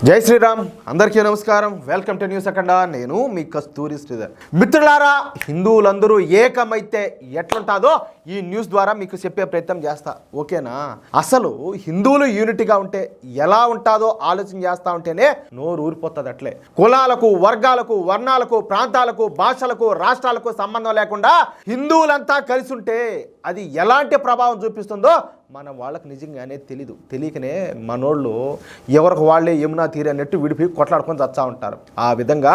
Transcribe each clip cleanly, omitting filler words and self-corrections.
జై శ్రీరామ్, అందరికీ నమస్కారం. వెల్కమ్ టు న్యూస్ అఖండ. నేను మీ కస్తూరి శ్రీధర్. మిత్రులారా, హిందువులందరూ ఏకమైతే ఎట్లుంటుందో ఈ న్యూస్ ద్వారా మీకు చెప్పే ప్రయత్నం చేస్తా. ఓకేనా? అసలు హిందువులు యూనిటీగా ఉంటే ఎలా ఉంటుందో ఆలోచన చేస్తా ఉంటేనే నోరు ఊరిపోతుంది. అట్లే కులాలకు, వర్గాలకు, వర్ణాలకు, ప్రాంతాలకు, భాషలకు, రాష్ట్రాలకు సంబంధం లేకుండా హిందువులంతా కలిసి ఉంటే అది ఎలాంటి ప్రభావం చూపిస్తుందో మన వాళ్ళకి నిజంగానే తెలియకనే మనోళ్ళు ఎవరికి వాళ్ళే యమునా తీరే అన్నట్టు విడిపోయి కొట్లాడుకొని చచ్చా ఉంటారు. ఆ విధంగా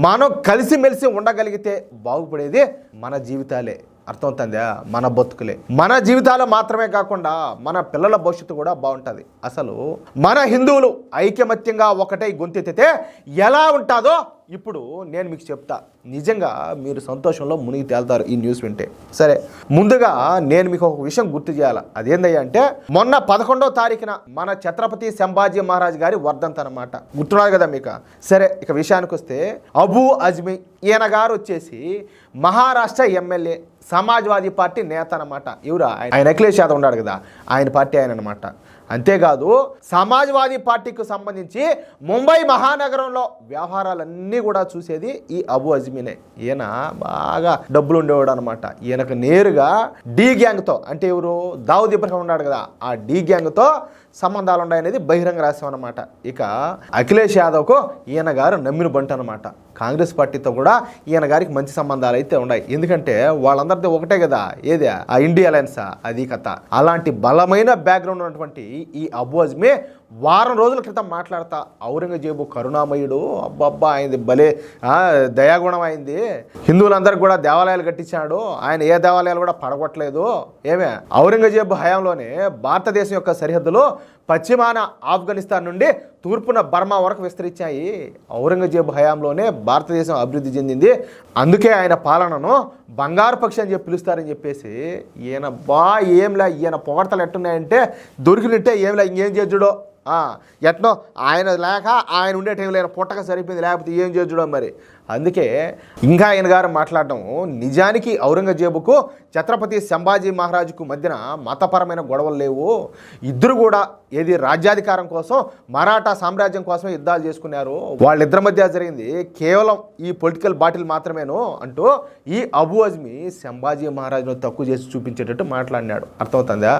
మనం కలిసిమెలిసి ఉండగలిగితే బాగుపడేది మన జీవితాలే. అర్థమవుతుందా? మన బతుకులే, మన జీవితాలు మాత్రమే కాకుండా మన పిల్లల భవిష్యత్తు కూడా బాగుంటుంది. అసలు మన హిందువులు ఐకమత్యంగా ఒకటై గొంతెత్తితే ఎలా ఉంటుందో ఇప్పుడు నేను మీకు చెప్తా. నిజంగా మీరు సంతోషంలో మునిగి తేలుతారు ఈ న్యూస్ వింటే. సరే, ముందుగా నేను మీకు ఒక విషయం గుర్తు చేయాలి. అదేందయ్యా అంటే, మొన్న 11వ తారీఖున మన ఛత్రపతి సంభాజీ మహారాజ్ గారి వర్ధంతి అన్నమాట. గుర్తున్నారు కదా మీకు? సరే, ఇక విషయానికి వస్తే అబూ అజ్మీ ఈయన గారు వచ్చేసి మహారాష్ట్ర ఎమ్మెల్యే, సమాజ్వాదీ పార్టీ నేత అన్నమాట. ఎవరా ఆయన? అఖిలేష్ యాదవ్ ఉన్నాడు కదా, ఆయన పార్టీ ఆయన అనమాట. అంతేకాదు, సమాజ్వాదీ పార్టీకి సంబంధించి ముంబై మహానగరంలో వ్యవహారాలన్నీ కూడా చూసేది ఈ అబూ అజ్మీనే. ఈయన బాగా డబ్బులు ఉండేవాడు అనమాట. ఈయనకు నేరుగా డి గ్యాంగ్తో, అంటే ఎవరు, దావుద్ ఇబ్రహీం ఉన్నాడు కదా, ఆ డి గ్యాంగ్తో సంబంధాలు ఉన్నాయనేది బహిరంగ రహస్యం అనమాట. ఇక అఖిలేష్ యాదవ్కు ఈయన గారు నమ్మిన బంట అనమాట. కాంగ్రెస్ పార్టీతో కూడా ఈయన గారికి మంచి సంబంధాలు అయితే ఉన్నాయి. ఎందుకంటే వాళ్ళందరితో ఒకటే కదా, ఏదే ఆ ఇండియా అలయన్స్, అది కథ. అలాంటి బలమైన బ్యాక్గ్రౌండ్ ఉన్నటువంటి ఈ అబూ అజ్మీ వారం రోజుల క్రితం మాట్లాడతా, ఔరంగజేబు కరుణామయుడు, అబ్బబ్బా అయింది, భలే దయాగుణం అయింది, హిందువులందరికీ కూడా దేవాలయాలు కట్టించాడు, ఆయన ఏ దేవాలయాలు కూడా పడగొట్టలేదు. ఏమే, ఔరంగజేబు హయాంలోనే భారతదేశం యొక్క సరిహద్దులు పశ్చిమాన ఆఫ్ఘనిస్తాన్ నుండి తూర్పున బర్మా వరకు విస్తరించాయి. ఔరంగజేబు హయాంలోనే భారతదేశం అభివృద్ధి చెందింది. అందుకే ఆయన పాలనను బంగారు పక్షి అని చెప్పి పిలుస్తారని చెప్పేసి ఈయన ఏంలా, ఈయన పొగడతలు ఎట్టున్నాయంటే దొరికినట్టే ఏంలా, ఇంకేం చేద్దుడో ఎట్నో ఆయన లేక ఆయన ఉండే టైంలో ఆయన పుట్టక సరిపోయింది, లేకపోతే ఏం చేద్దుడో మరి. అందుకే ఇంకా ఆయన గారు మాట్లాడడం, నిజానికి ఔరంగజేబుకు ఛత్రపతి సంభాజీ మహారాజుకు మధ్యన మతపరమైన గొడవలు లేవు. ఇద్దరు కూడా ఏది రాజ్యాధికారం కోసం, మరాఠా సామ్రాజ్యం కోసమే యుద్ధాలు చేసుకున్నారు. వాళ్ళిద్దరి మధ్య జరిగింది కేవలం ఈ పొలిటికల్ బాటిల్ మాత్రమేను అంటూ ఈ అబూ అజ్మీ సంభాజీ మహారాజును తక్కువ చేసి చూపించేటట్టు మాట్లాడినాడు. అర్థమవుతుందా?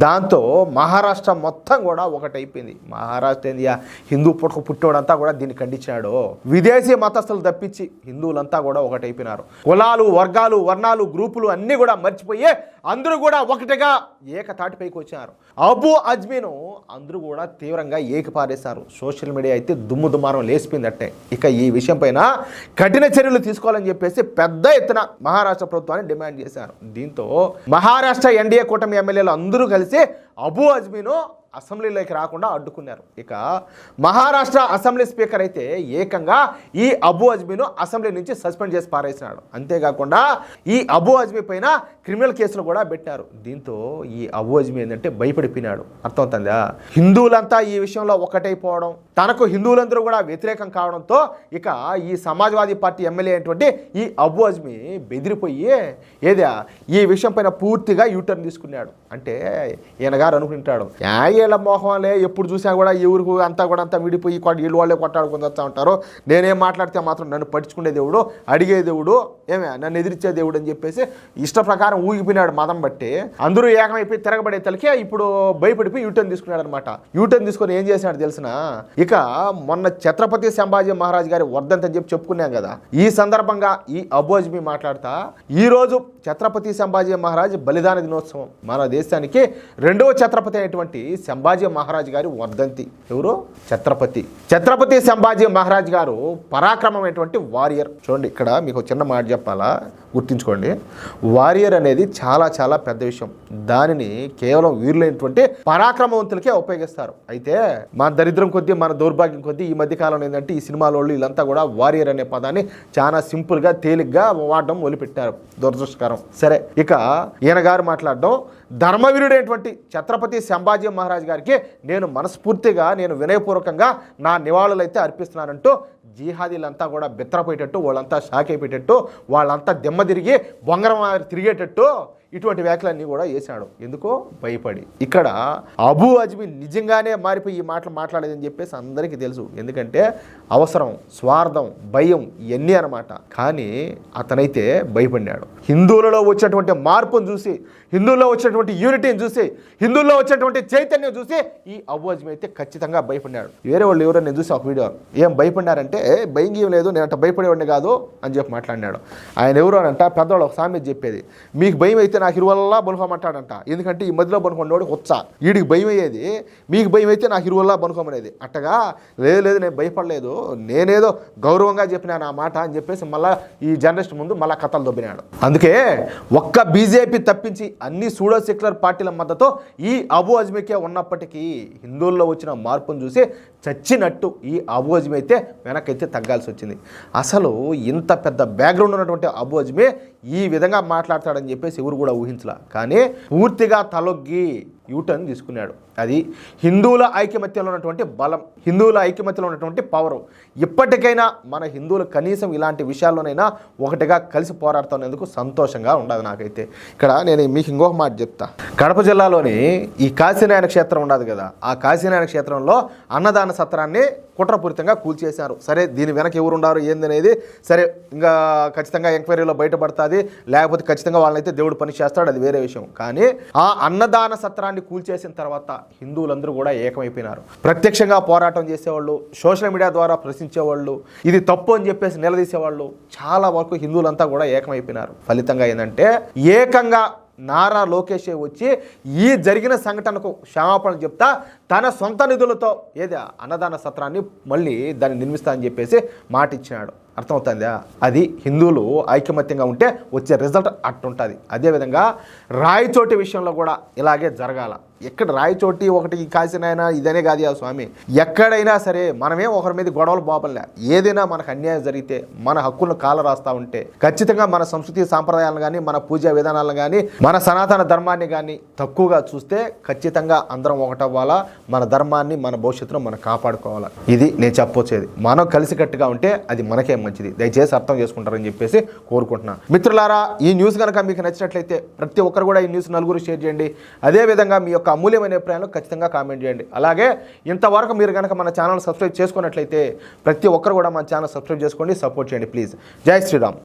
దాంతో మహారాష్ట్ర మొత్తం కూడా ఒకటైపోయింది. మహారాష్ట్ర ఏంది, హిందూ పుట్టోడంతా కూడా దీన్ని ఖండించాడు. విదేశీ మతస్థులు తప్పించి హిందువులంతా కూడా ఒకటైపోయినారు. కులాలు, వర్గాలు, వర్ణాలు, గ్రూపులు అన్నీ కూడా మర్చిపోయి అందరూ కూడా ఒకటిగా ఏకతాటిపైకి వచ్చారు. అబూ అజ్మీను అందరూ కూడా తీవ్రంగా ఏకిపారేశారు. సోషల్ మీడియా అయితే దుమ్మారం లేసిపోయిందట్టే. ఇక ఈ విషయం పైన కఠిన చర్యలు తీసుకోవాలని చెప్పేసి పెద్ద ఎత్తున మహారాష్ట్ర ప్రభుత్వాన్ని డిమాండ్ చేశారు. దీంతో మహారాష్ట్ర ఎన్డీఏ కూటమి ఎమ్మెల్యేలు అందరూ కలిసి అబూ అజ్మీను అసెంబ్లీలోకి రాకుండా అడ్డుకున్నారు. ఇక మహారాష్ట్ర అసెంబ్లీ స్పీకర్ అయితే ఏకంగా ఈ అబూ అజ్మీను అసెంబ్లీ నుంచి సస్పెండ్ చేసి పారేసినాడు. అంతేకాకుండా ఈ అబూ అజ్మీ పైన క్రిమినల్ కేసులు కూడా పెట్టారు. దీంతో ఈ అబూ అజ్మీ ఏంటంటే భయపడిపోయినాడు. అర్థమవుతుందా? హిందువులంతా ఈ విషయంలో ఒకటైపోవడం, తనకు హిందువులందరూ కూడా వ్యతిరేకం కావడంతో ఇక ఈ సమాజ్వాదీ పార్టీ ఎమ్మెల్యే అయినటువంటి ఈ అబూ అజ్మీ బెదిరిపోయి ఏదా ఈ విషయం పైన పూర్తిగా యూటర్న్ తీసుకున్నాడు. అంటే ఈయన గారు అనుకుంటాడు, ఏళ్ళ మోహంలే, ఎప్పుడు చూసినా కూడా ఈ ఊరికి అంతా విడిపోయి వీళ్ళు వాళ్ళే కొట్టాడుకొని వస్తూ ఉంటారు, నేనేం మాట్లాడితే మాత్రం నన్ను పట్టించుకునే దేవుడు, అడిగే దేవుడు, ఏమే నన్ను ఎదిరించే దేవుడు అని చెప్పేసి ఇష్ట ప్రకారం ఊగిపోయినాడు. మతం బట్టి అందరూ ఏకమైపోయి తిరగబడే తలకి ఇప్పుడు భయపడిపోయి యూటర్న్ తీసుకున్నాడు అనమాట. యూటర్న్ తీసుకొని ఏం చేసినాడు తెలిసిన? ఇక మొన్న ఛత్రపతి సంభాజీ మహారాజ్ గారి వర్ధంతి అని చెప్పుకున్నాం కదా, ఈ సందర్భంగా ఈ అబూ అజ్మీ మాట్లాడతా, ఈ రోజు ఛత్రపతి సంభాజీ మహారాజ్ బలిదాన దినోత్సవం. మన దేశానికి రెండవ ఛత్రపతి అయినటువంటి సంభాజీ మహారాజ్ గారి వర్ధంతి. ఎవరు? ఛత్రపతి సంభాజీ మహారాజ్ గారు పరాక్రమమైనటువంటి వారియర్. చూడండి, ఇక్కడ మీకు చిన్న మాట చెప్పాలా, గుర్తుంచుకోండి. వారియర్ అనేది చాలా చాలా పెద్ద విషయం. దానిని కేవలం వీరులైనటువంటి పరాక్రమవంతులకే ఉపయోగిస్తారు. అయితే మన దరిద్రం కొద్దీ, మన దౌర్భాగ్యం కొద్దీ ఈ మధ్య కాలంలో ఏంటంటే ఈ సినిమాల వాళ్ళు వీళ్ళంతా కూడా వారియర్ అనే పదాన్ని చాలా సింపుల్గా తేలిగ్గా వాడడం మొదలుపెట్టారు. దురదృష్టకరం. సరే, ఇక ఈయన గారు మాట్లాడడం, ధర్మవీరుడైనటువంటి ఛత్రపతి సంభాజీ మహారాజ్ గారికి నేను మనస్ఫూర్తిగా, నేను వినయపూర్వకంగా నా నివాళులైతే అర్పిస్తున్నానంటూ జిహాదీలంతా కూడా బెత్తరపోయేటట్టు, వాళ్ళంతా షాక్ అయిపోయేటట్టు, వాళ్ళంతా దిమ్మ తిరిగి బొంగరం తిరిగేటట్టు ఇటువంటి వ్యాఖ్యలన్నీ కూడా చేశాడు. ఎందుకో భయపడి. ఇక్కడ అబూ అజ్మీ నిజంగానే మారిపోయి ఈ మాటలు మాట్లాడేదని చెప్పేసి అందరికీ తెలుసు. ఎందుకంటే అవసరం, స్వార్థం, భయం ఇవన్నీ అనమాట. కానీ అతనైతే భయపడినాడు. హిందువులలో వచ్చినటువంటి మార్పును చూసి, హిందువుల్లో వచ్చినటువంటి యూనిటీని చూసి, హిందువుల్లో వచ్చినటువంటి చైతన్యం చూసి ఈ అబూ అజ్మీ అయితే ఖచ్చితంగా భయపడినాడు. వేరే వాళ్ళు ఎవరో నేను చూసి ఒక వీడియో, ఏం భయపడినారంటే భయం లేదు, నేను అట్లా భయపడేవాడిని కాదు అని చెప్పి మాట్లాడినాడు. ఆయన ఎవరు అని అంటే పెద్దవాళ్ళు ఒక సామెత చెప్పేది, మీకు భయం అయితే నాకు ఇరువల్లా బనుకోమంటాడంట. ఎందుకంటే ఈ మధ్యలో బనుకున్నవాడు వచ్చా, వీడికి భయం అయ్యేది, మీకు భయం అయితే నాకు ఇరువల్లా బనుకోమనేది. అట్టగా లేదు నేను భయపడలేదు, నేనేదో గౌరవంగా చెప్పినాను ఆ మాట అని చెప్పేసి మళ్ళీ ఈ జర్నలిస్ట్ ముందు మళ్ళీ కథలు దొబ్బినాడు. అందుకే ఒక్క బీజేపీ తప్పించి అన్ని సూడో సెక్యులర్ పార్టీల మద్దతు ఈ అబూ అజ్మీకే ఉన్నప్పటికీ హిందువుల్లో వచ్చిన మార్పును చూసి చచ్చినట్టు ఈ అబూ అజ్మీ అయితే వెనకైతే తగ్గాల్సి వచ్చింది. అసలు ఇంత పెద్ద బ్యాక్గ్రౌండ్ ఉన్నటువంటి అబూ అజ్మీ ఈ విధంగా మాట్లాడతాడని చెప్పేసి ఎవరు కూడా ఊహించలా. కానీ పూర్తిగా తలొగ్గి యూటర్న్ తీసుకున్నాడు. అది హిందువుల ఐకమత్యంలో ఉన్నటువంటి బలం, హిందువుల ఐకమత్యంలో ఉన్నటువంటి పవరు. ఇప్పటికైనా మన హిందువులు కనీసం ఇలాంటి విషయాల్లోనైనా ఒకటిగా కలిసి పోరాడుతున్నందుకు సంతోషంగా ఉండదు నాకైతే. ఇక్కడ నేను మీకు ఇంకొక మాట చెప్తా. కడప జిల్లాలోని ఈ కాశీనారాయణ క్షేత్రం ఉండదు కదా, ఆ కాశీనారాయణ క్షేత్రంలో అన్నదాన సత్రాన్ని కుట్రపూరితంగా కూల్చేశారు. సరే, దీని వెనక ఎవరు ఉన్నారు ఏందనేది సరే ఇంకా ఖచ్చితంగా ఎంక్వైరీలో బయటపడుతుంది, లేకపోతే ఖచ్చితంగా వాళ్ళనైతే దేవుడు పని చేస్తాడు, అది వేరే విషయం. కానీ ఆ అన్నదాన సత్రాన్ని కూల్చేసిన తర్వాత హిందువులందరూ కూడా ఏకమైపోయినారు. ప్రత్యక్షంగా పోరాటం చేసేవాళ్ళు, సోషల్ మీడియా ద్వారా ప్రశ్నించేవాళ్ళు, ఇది తప్పు అని చెప్పేసి నిలదీసేవాళ్ళు, చాలా వరకు హిందువులంతా కూడా ఏకమైపోయినారు. ఫలితంగా ఏంటంటే ఏకంగా నారా లోకేష్ వచ్చి ఈ జరిగిన సంఘటనకు క్షమాపణలు చెప్తా తన సొంత నిధులతో అన్నదాన సత్రాన్ని మళ్ళీ దాన్ని నిర్మిస్తా అని చెప్పేసి మాట ఇచ్చినాడు. అర్థమవుతుందా? అది హిందువులు ఐకమత్యంగా ఉంటే వచ్చే రిజల్ట్ అట్టుంటుంది. అదేవిధంగా రాయచోటి విషయంలో కూడా ఇలాగే జరగాల. ఎక్కడ రాయచోటి ఒకటి కాసినైనా ఇదనే కాదు ఆ స్వామి, ఎక్కడైనా సరే మనమే ఒకరి మీద గొడవలు బాపలే. ఏదైనా మనకు అన్యాయం జరిగితే, మన హక్కులను కాల రాస్తూ ఉంటే ఖచ్చితంగా మన సంస్కృతి సాంప్రదాయాలను కానీ, మన పూజా విధానాలను కానీ, మన సనాతన ధర్మాన్ని కానీ తక్కువగా చూస్తే ఖచ్చితంగా అందరం ఒకటవ్వాలా. మన ధర్మాన్ని, మన భవిష్యత్తును మనం కాపాడుకోవాలా. ఇది నేను చెప్పొచ్చేది. మనం కలిసికట్టుగా ఉంటే అది మనకే మంచిది. దయచేసి అర్థం చేసుకుంటారని చెప్పేసి కోరుకుంటున్నాను. మిత్రులారా, ఈ న్యూస్ కనుక మీకు నచ్చినట్లయితే ప్రతి ఒక్కరు కూడా ఈ న్యూస్ నలుగురు షేర్ చేయండి. అదేవిధంగా మీ యొక్క అమూల్యమైన అభిప్రాయాలు ఖచ్చితంగా కామెంట్ చేయండి. అలాగే ఇంతవరకు మీరు కనుక మన ఛానల్ సబ్స్క్రైబ్ చేసుకున్నట్లయితే ప్రతి ఒక్కరు కూడా మన ఛానల్ సబ్స్క్రైబ్ చేసుకోండి, సపోర్ట్ చేయండి ప్లీజ్. జై శ్రీరామ్.